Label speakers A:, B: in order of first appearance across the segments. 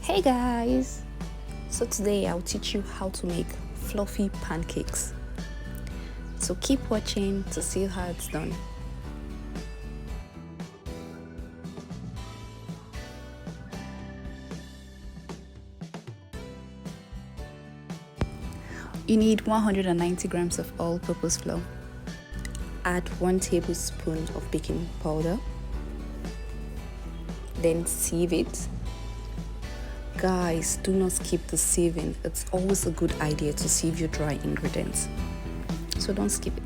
A: Hey guys! So today I'll teach you how to make fluffy pancakes. So keep watching to see how it's done. You need 190 grams of all-purpose flour. Add 1 tablespoon of baking powder. Then sieve it. Guys, do not skip the sieving. It's always a good idea to sieve your dry ingredients. So don't skip it.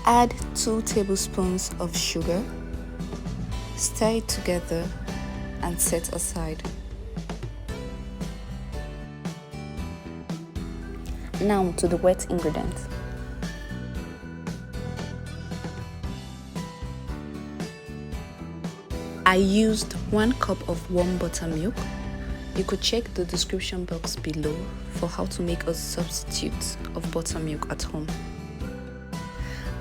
A: Add 2 tablespoons of sugar. Stir it together and set aside. Now to the wet ingredients. I used 1 cup of warm buttermilk. You could check the description box below for how to make a substitute of buttermilk at home.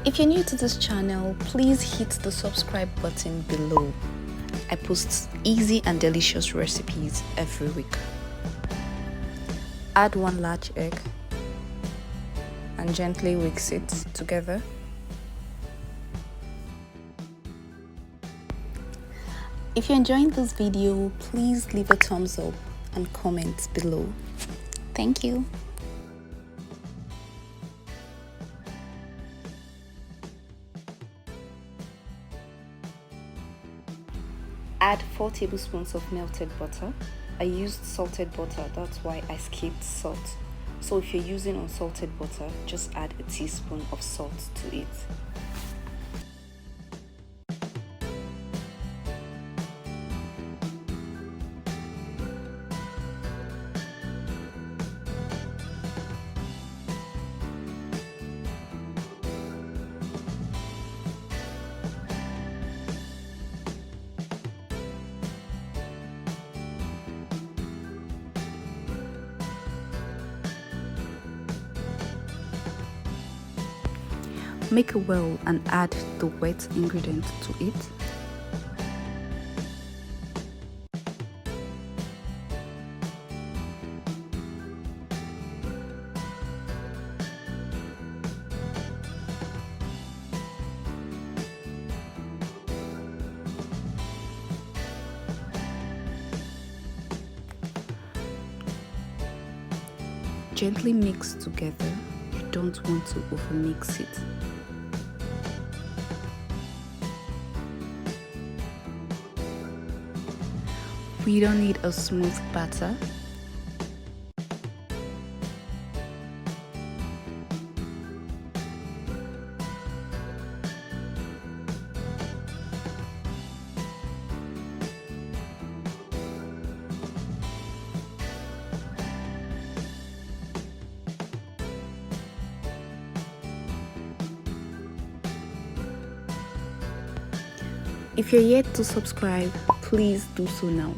A: If you're new to this channel, please hit the subscribe button below. I post easy and delicious recipes every week. Add 1 large egg and gently whisk it together. If you're enjoying this video, please leave a thumbs up and comment below. Thank you. Add 4 tablespoons of melted butter. I used salted butter, that's why I skipped salt. So if you're using unsalted butter, just add a teaspoon of salt to it. Make a well and add the wet ingredient to it. Gently mix together. You don't want to overmix it. We don't need a smooth batter. If you're yet to subscribe, please do so now.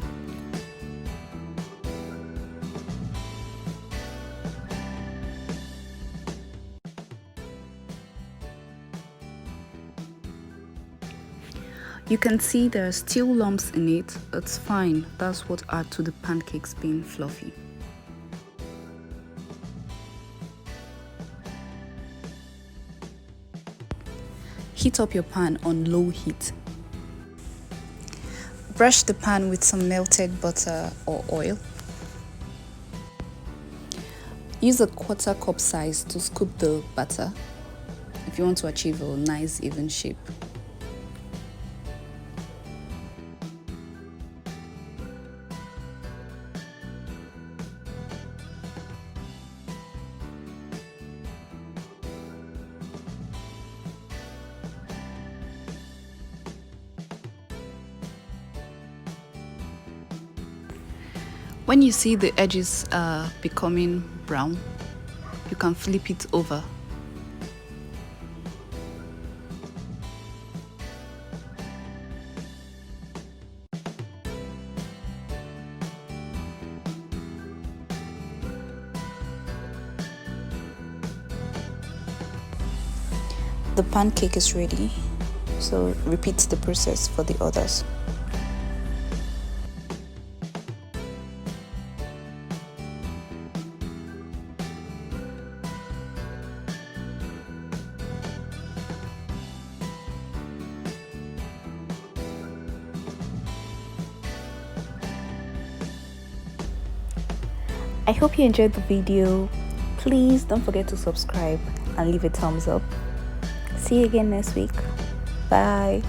A: You can see there are still lumps in it. It's fine. That's what adds to the pancakes being fluffy. Heat up your pan on low heat. Brush the pan with some melted butter or oil. Use a 1/4 cup size to scoop the batter if you want to achieve a nice even shape. When you see the edges becoming brown, you can flip it over. The pancake is ready. So repeat the process for the others. I hope you enjoyed the video. Please don't forget to subscribe and leave a thumbs up. See you again next week. Bye.